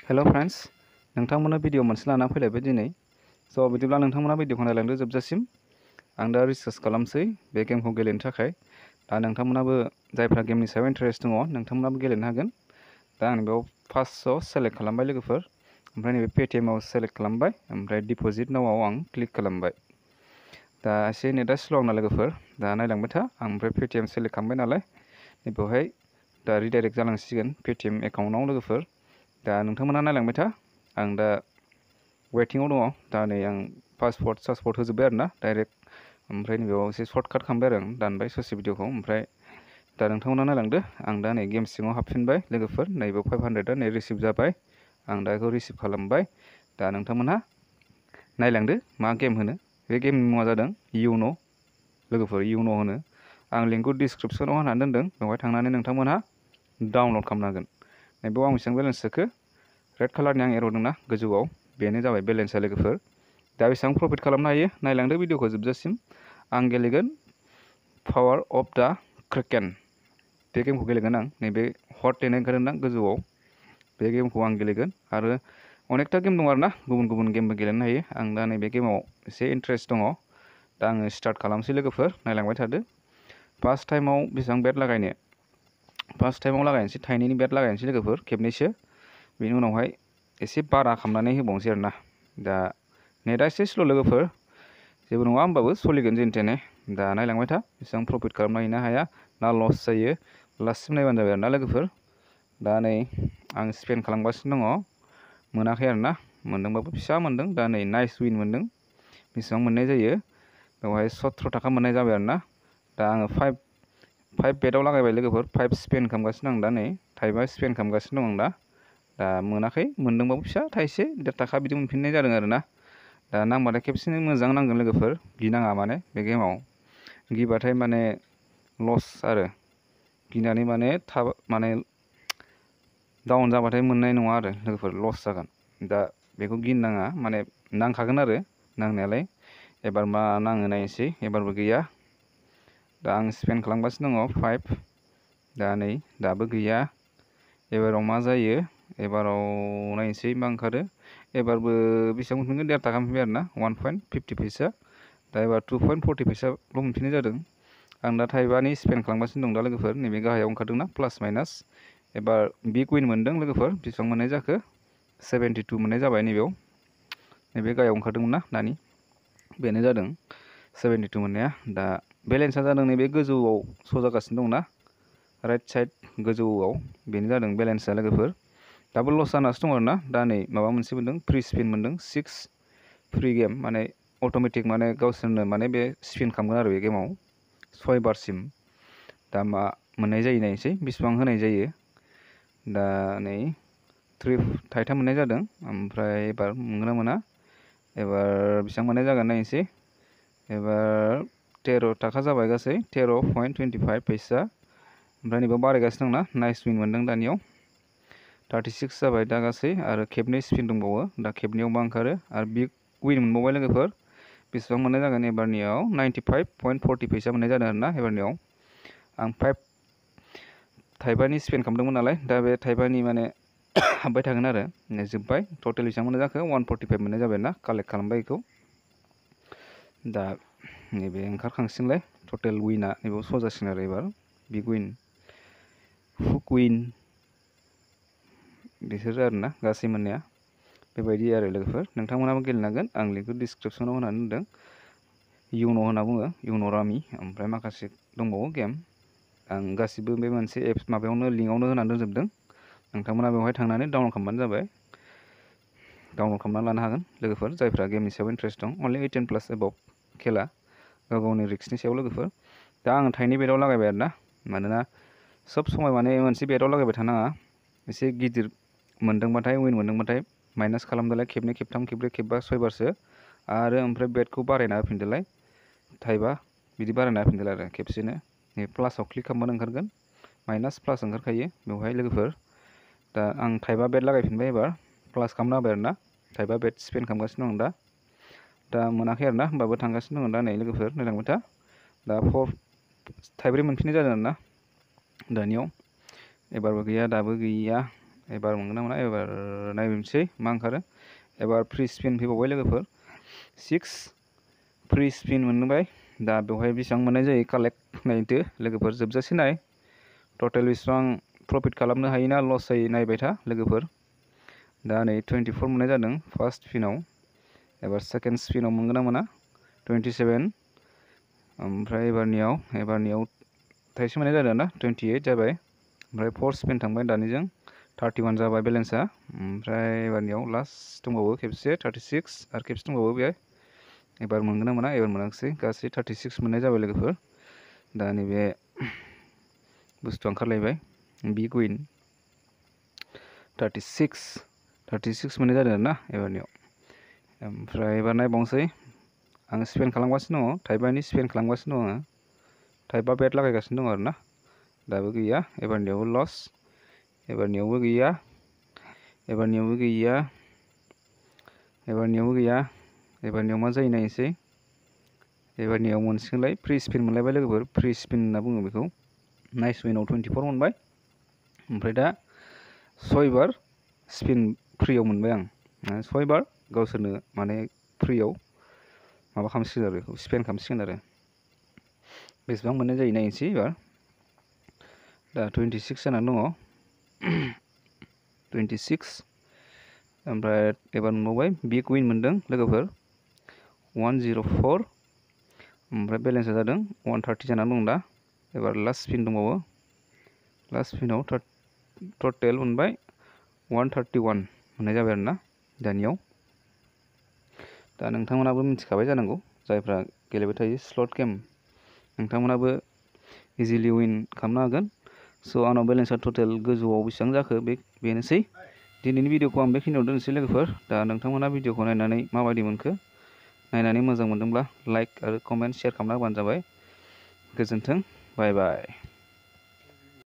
हेल' friends, नोंथांमोना video मोनसे लाना फैलायबाय दिनै। स' बिदिब्ला नोंथांमोना भिडिअखौ नायलांदो जोबजासिम। आं दा रिसार्च खालामसै बे गेमखौ गेलेनो थाखाय। दा नोंथांमोनाबो जायफ्रा गेमनि सायाव इन्टारेस्ट दङ नोंथांमोनाबो गेलेनो हागोन। दा आं बेयाव फार्स्टआव सेलेक्ट खालामबाय लोगोफोर, ओमफ्राय नैबे पेटिएमआव सेलेक्ट खालामबाय, ओमफ्राय डिप'जिट नावआव आं क्लिक खालामबाय। दा एसे नेटआ स्ल' आंना लोगोफोर, दा नायलांबाय था। आं ओमफ्राय पेटिएम सेलेक्ट खालामबाय नालाय बेवहाय दा रिडाइरेक्ट जालांसिगोन पेटिएम एकाउन्टआव लोगोफोर। दा नोंथांमोना नायलांबाय था। आं दा वेटिंआव दङ। दा नै आं पासपर्ट होजोब्बाय आरो ना डाइरेक्ट। ओमफ्राय नैबेयाव एसे सर्टकाट खालामबाय आरो आं दानबाय ससे भिडिअखौ। ओमफ्राय दा नोंथांमोना नायलांदो। आं दा नै गेम सिङाव हाबफिनबाय लोगोफोर। नैबे 500 नै रिसिभ जाबाय। आं दा बेखौ रिसिभ खालामबाय। दा नोंथांमोनहा नायलांदो मा गेम होनो। बे गेमनि मुङा जादों इउन' लोगोफोर, इउन' होनो। आं लिंकखौ डिसक्रिपसनाव होनानै दोनदों, बेवहाय थांनानै नोंथांमोनहा डाउनलड खालामनो हागोन। नैबेयाव आं बेसेबां बेलेन्स सोखो, रेड कालारनि आं एर'दों ना गोजौआव, बेनो जाबाय बेलेन्सआ लोगोफोर। दा बेसेबां प्रफिट खालामनो हायो नायलांदो भिडिअखौ जोबजासिम। आं गेलेगोन पावार अफ दा क्रेकेन, बे गेमखौ गेलेगोन आं। नैबे हट देनाय ओंखारदों ना गोजौआव, बे गेमखौ आं गेलेगोन। आरो अनेकथा गेम दं आरो ना, गुबुन गुबुन गेमबो गेलेनो हायो। आं दा नैबे गेमाव एसे इन्टारेस्ट दङ। दा आङो स्टार्ट खालामसै लोगोफोर, नायलांबाय थादो। फार्स्ट टाइमाव बेसेबां बेट लागायनो, फार्स्ट टाइमाव लागायनोसै 2 बेट लागायनोसै लोगोफोर, खेबनैसो। बेनि उनावहाय एसे बारा खालामनानै होबावनोसै आरो ना। दा नेटआ एसे स्ल' लोगोफोर, जेबो नङा होमबाबो सोलिगोन जेन थेने। दा नायलांबाय था बेसेबां प्रफिट खालामनो हायो ना हाया, ना लस जायो, लास्टसिम नायबानो जाबाय आरो ना लोगोफोर। दा नै आं स्पेन खालामगासिनो दङ, मोनाखै आरो ना, मोनदोंबाबो फिसा मोनदों। दा नै नाइस विन मोनदों। बेसेबां मोननाय जायो, बेवहाय 17 थाखा मोननाय जाबाय आरो ना। दा आङो 5 बेटआव लागायबाय लोगोफोर, 5 स्पेन खालामगासिनो आं दा नै, 5 स्पेन खालामगासिनो दं आं दा मोनाखै, मोनदोंबाबो फिसा थाइसे 1.5 थाखा बिदि मोनफिननाय जादों आरो ना। दा नांबाथाय खेबसेनो मोजां नांगोन लोगोफोर, गिनाङा माने बे गेमाव। गिबाथाय माने लस आरो, गिनानै माने डाउन जाबाथाय मोननाय नङा आरो लोगोफोर, लस जागोन। दा बेखौ गिनाङा, माने नांखागोन आरो नांनायालाय। एबार मा नाङो नायनोसै, एबारबो गैया। दा आं स्पेन खालामगासिनो दङ 5। दा नै दाबो गैया। एबाराव मा जायो, एबाराव नायनोसै मा ओंखारो। एबारबो बेसेबां मोनफिनगोन, 1.5 थाखा मोनफिनबाय आरो ना, 1.50 फैसा। दा एबार 2.40 फैसाल' मोनफिननाय जादों। आं दा 5नि स्पेन खालामगासिनो दं दा लोगोफोर। नैबे गाहायाव ओंखारदोंना प्लास माइनास, एबार बिग विन मोनदों लोगोफोर। बेसेबां मोननाय जाखो, 72 मोननाय जाबाय नैबेयाव। नैबे गाहायाव ओंखारदोंमोन ना दानि, बेनो जादों 72 मोननाया। दा बेलेन्सआ जादों नैबे गोजौआव स' जागासिनो दं ना, राइट साइड गोजौआव, बेनो जादों बेलेन्सआ लोगोफोर। दाबो लस जानासो दं आरो ना। दा नै माबा मोनसे मोनदों, फ्रि स्पिन मोनदों 6 फ्रि गेम, माने अट'मेटिक, माने गावसोरनो माने बे स्पिन खालामगोन आरो बे गेमाव 6 बारसिम। दा मा मोननाय जायो नायनोसै, बेसेबां होनाय जायो। दा नै 3 थाइथाम मोननाय जादों। ओमफ्राय एबार मोनगोन ना मोना, एबार बेसेबां मोननाय जागोन नायनोसै। एबार 13 थाखा जाबाय गासै, 13.25 फैसा। ओमफ्राय नैबेयाव बारायगासिनो दंना, नाइस विन मोनदों दानियाव, 36 जाबाय दा गासै। आरो खेबनै स्पिन दंबावो, दा खेबनैयाव मा ओंखारो, आरो बिग विन मोनबावबाय लोगोफोर। बेसेबां मोननाय जागोन एबारनियाव, 95.40 फैसा मोननाय जादों आरो ना एबारनियाव। आं 5 थाइबानि स्पेन खालामदोंमोन नालाय, दा बे थाइबानि माने हाबबाय थागोन आरो। जोब्बाय, टटेल बेसेबां मोननाय जाखो, 145 मोननाय जाबाय ना, कालेक्ट खालामबाय बेखौ। दा नैबे ओंखारखांसिनलाय, टटेल विना नैबेयाव स' जासिगोन आरो एबार बिग विन, हुक विन, बिसोर आरो ना गासै मोननाया। बेबायदि आरो लोगोफोर, नोंथांमोनाबो गेलेनो हागोन। आं लिंकखौ डिसक्रिपसनाव होनानै दोनदों। इउन' होनना बुङो, इउन' रामि। ओमफ्राय माखासे दंबावो गेम, आं गासिबो बे मोनसे एप्स माबायावनो लिंकआवनो होनानै दोनजोबदों। नोंथांमोना बेवहाय थांनानै डाउनलड खालामबानो जाबाय। डाउनलड खालामनानै लानो हागोन लोगोफोर, जायफ्रा गेमनि सायाव इन्टारेस्ट दं। अनलि 18+ एबाव खेला, गाव गावनि रिक्सनि सायाव लोगोफोर। दा आङो 2 बेटआव लागायबाय आरो ना, मानोना सब समाय माने मोनसे बेटआव लागायबाय थानाङा। एसे गिदिर मोनदोंबाथाय, विन मोनदोंबाथाय माइनास खालामदोलाय, खेबनै खेबथाम खेब्रै खेबबा 6 बारसो। आरो ओमफ्राय बेटखौ बारायना होफिनदोलाय, 5 बिदि बारायना होफिनदोलाय आरो खेबसेनो। नै प्लासाव क्लिक खालामबानो ओंखारगोन, माइनास प्लास ओंखारखायो बेवहाय लोगोफोर। दा आं 5 बेट लागायफिनबाय, एबार प्लास खालामना होबाय आरो ना। 5 बेट स्पेन खालामगासिनो दं दा मोनाखै आरो ना, होमबाबो थांगासिनो दं दा नै लोगोफोर, नायलांबाय था। दा 4 थाइब्रै मोनफिननाय जादों आरो ना दानियाव। एबारबो गैया, दाबो गैया। एबार मोनगोन ना मोना एबार नायनोसै मा ओंखारो। एबार फ्रि स्पिन फैबावबाय लोगोफोर 6 फ्रि स्पिन मोनबाय। दा बेवहाय बेसेबां मोननाय जायो कालेक्ट नायदो लोगोफोर जोबजासे नाय टटेल बेसेबां प्रफिट खालामनो हायोना लस जायो नायबाय था लोगोफोर। दा नै 24 मोननाय जादों फार्स्ट स्पिनाव। एबार सेकेन्ड स्पिनाव मोनगोन ना मोना 27। ओमफ्राय एबारनियाव थाइसे मोननाय जादों ना 28 जाबाय। ओमफ्राय फर्थ स्पिन थांबाय दानिजों 31 जाबाय बेलेन्सा। ओमफ्राय एबारनियाव लास्ट दंबावो खेबसे 36 आरो खेबसे दंबावो बेहाय। एबार मोनगोन ना मोना एबार मोनाखिसै गासै 36 मोननाय जाबाय लोगोफोर। दा नैबे बुस्थुआ ओंखारलायबाय बिग उइन 36 मोननाय जादों आरोना एबारनियाव। ओमफ्राय एबार नायबावनोसै आं स्पेन खालामगासिनो दङ थाइबानि स्पेन खालामगासिनो दङ आङो। थाइबा बेट लागायगासिनो दङ आरोना। दाबो गैया एबारनियावबो लस एबारनियावबो गैया एबारनियावबो गैया एबारनियावबो गैया। एबारनियाव मा जायो नायनोसै। एबारनियाव मोनसिगोनलाय फ्रि स्पिन मोनलायबाय लोगोफोर फ्रि स्पिन होनना बुङो बेखौ। नाइस उइनाव 24 मोनबाय। ओमफ्राय दा 6 बार स्पिन फ्रियाव मोनबाय आं 6 बार गावसोरनो माने फ्रियाव माबा खालामसिगोन आरो बेखौ स्पेन खालामसिगोन आरो बेसेबां मोननाय जायो नायनोसै एबार। दा 26 जानानै दङ 26। ओमफ्राय एबार मोनबावबाय बिग उइन मोनदों लोगोफोर 104। ओमफ्राय बेलेन्सा जादों 130 जानानै दं दा। एबार लास्ट स्पिन दंबावो लास्ट स्पिनाव टटेल मोनबाय 131 मोननाय जाबाय आरोना दानियाव। दा नोंथांमोनाबो मिथिखाबाय जानांगौ जायफ्रा गेलेबाय थायो स्लट गेम नोंथांमोनाबो इजिलि उइन खालामनो हागोन। स' आंनाव बेलेन्सा टटेल गोजौआव बेसेबां जाखो बेनोसै। दिनैनि भिडिअखौ आं बेखिनियाव दोननोसै लोगोफोर। दा नोंथांमोना भिडिअखौ नायनानै माबायदि मोनखो नायनानै मोजां मोनदोंब्ला लाइक आरो कमेन्ट शेयार खालामना होबानो जाबाय। गोजोन्थों बाय बाय।